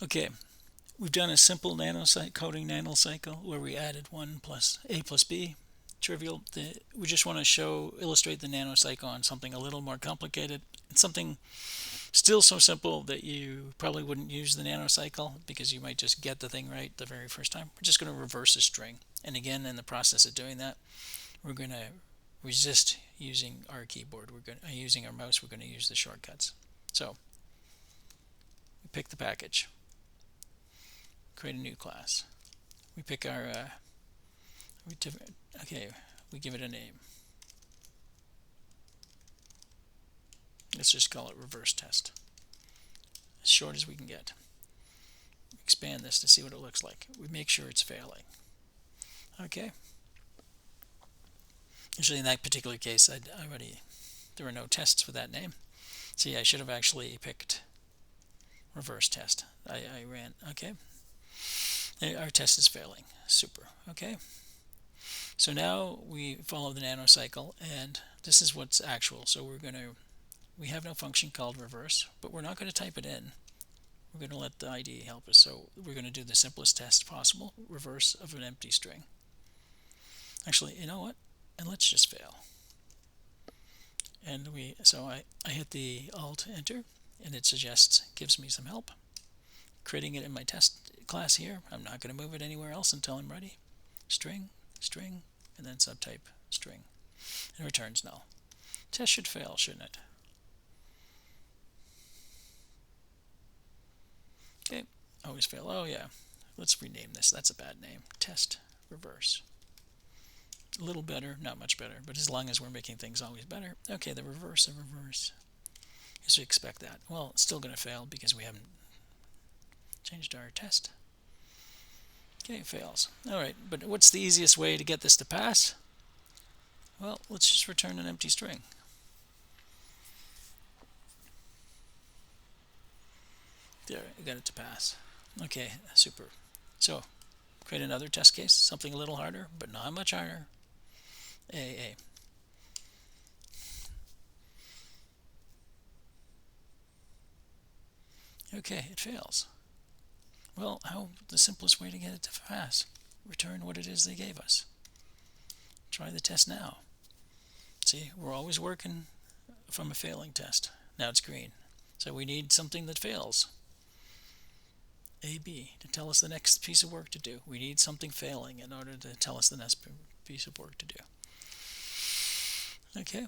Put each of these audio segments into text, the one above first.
Okay, we've done a simple coding nanocycle where we added 1 plus a plus b. Trivial. We just want to illustrate the nanocycle on something a little more complicated. It's something still so simple that you probably wouldn't use the nanocycle because you might just get the thing right the very first time. We're just going to reverse a string. And again, in the process of doing that, we're going to resist using our keyboard. Using our mouse, we're going to use the shortcuts. So we pick the package, create a new class. We pick our we give it a name. Let's just call it reverse test. As short as we can get. Expand this to see what it looks like. We make sure it's failing. Okay. Usually in that particular case, there were no tests with that name. See, I should have actually picked reverse test. I ran, okay. Our test is failing. Super, okay. So now we follow the nanocycle, and this is what's actual. So we have no function called reverse, but we're not going to type it in. We're going to let the IDE help us. So we're going to do the simplest test possible, reverse of an empty string. Actually, you know what? And let's just fail. And I hit the Alt Enter, and it gives me some help. Creating it in my test class here. I'm not going to move it anywhere else until I'm ready. String, string, and then subtype string. And returns null. Test should fail, shouldn't it? Okay, always fail. Oh yeah, let's rename this. That's a bad name. Test reverse. A little better, not much better, but as long as we're making things always better. Okay, the reverse of reverse. As we expect that. Well, it's still going to fail because we haven't changed our test. Okay, it fails. All right, but what's the easiest way to get this to pass? Well, let's just return an empty string. There, I got it to pass. Okay, super. So, create another test case, something a little harder, but not much harder. A. Okay, it fails. Well, the simplest way to get it to pass? Return what it is they gave us. Try the test now. See, we're always working from a failing test. Now it's green. So we need something that fails. AB to tell us the next piece of work to do. We need something failing in order to tell us the next piece of work to do. Okay,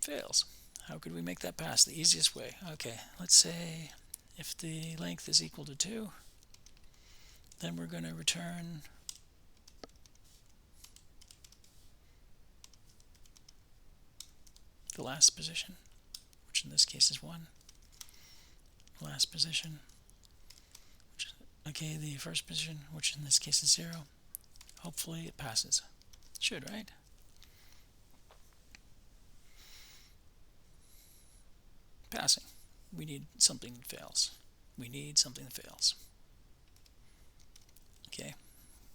fails. How could we make that pass? The easiest way. Okay, let's say if the length is equal to 2, then we're going to return the last position, which in this case is 1. Last position, okay, the first position, which in this case is 0. Hopefully it passes. It should, right? Passing. We need something that fails. We need something that fails. Okay,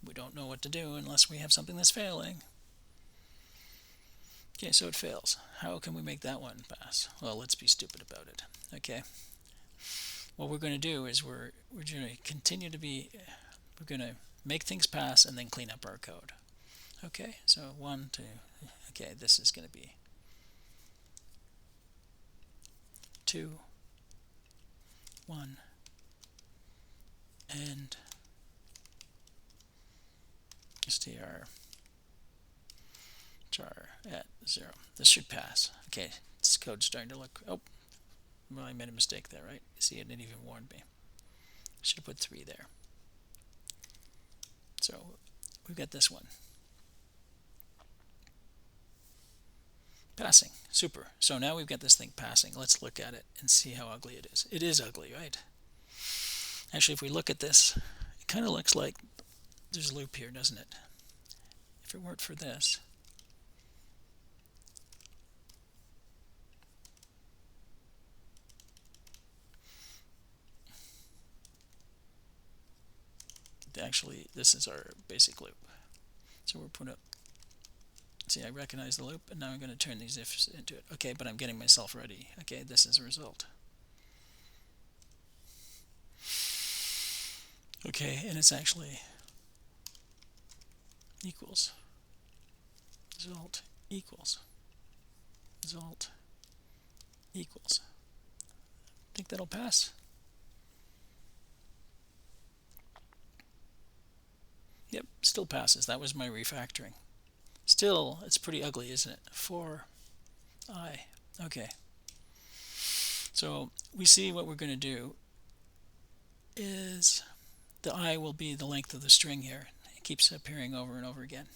we don't know what to do unless we have something that's failing. Okay, so it fails. How can we make that one pass? Well, let's be stupid about it. Okay, what we're going to do is we're going to continue to be, we're going to make things pass and then clean up our code. Okay, so 1, 2, okay, this is going to be 2, 1, and str char at 0. This should pass. Okay, this code's starting to look, oh, well, I made a mistake there, right? See, it didn't even warn me. Should have put 3 there. So we've got this one. Passing. Super. So now we've got this thing passing. Let's look at it and see how ugly it is. It is ugly, right? Actually, if we look at this, it kind of looks like there's a loop here, doesn't it? If it weren't for this, actually, this is our basic loop. So we're putting up, see, I recognize the loop, and now I'm going to turn these ifs into it. Okay, but I'm getting myself ready. Okay, this is a result. Okay, and it's actually equals result equals result equals. Think that'll pass? Yep, still passes. That was my refactoring. Still, it's pretty ugly, isn't it? 4i. Okay. So we see what we're going to do is the I will be the length of the string here. It keeps appearing over and over again.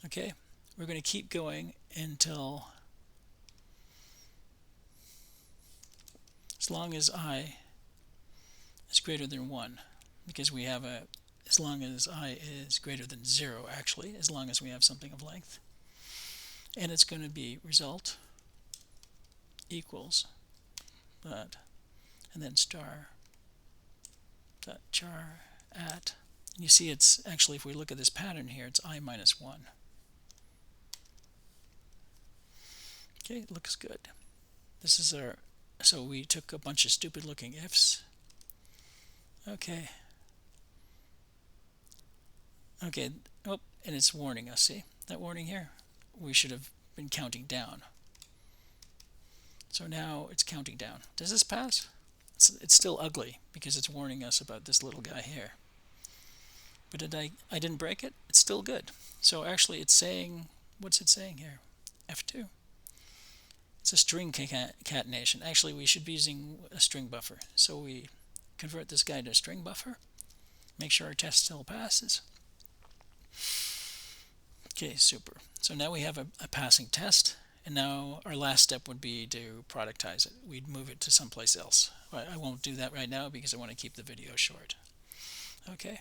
Okay, we're going to keep going until as long as I is greater than 1, because we have a as long as I is greater than 0, actually, as long as we have something of length. And it's going to be result equals that, and then star dot char at. And you see it's actually, if we look at this pattern here, it's I minus 1. Okay, it looks good. This is our, so we took a bunch of stupid looking ifs. Okay. Okay, oh, and it's warning us, see? That warning here? We should have been counting down. So now it's counting down. Does this pass? It's still ugly because it's warning us about this little guy here. But I didn't break it? It's still good. So actually it's saying, what's it saying here? F2. It's a string concatenation. Actually, we should be using a string buffer. So we convert this guy to a string buffer. Make sure our test still passes. Okay, super. So now we have a passing test. And now our last step would be to productize it. We'd move it to someplace else. I won't do that right now because I want to keep the video short. Okay.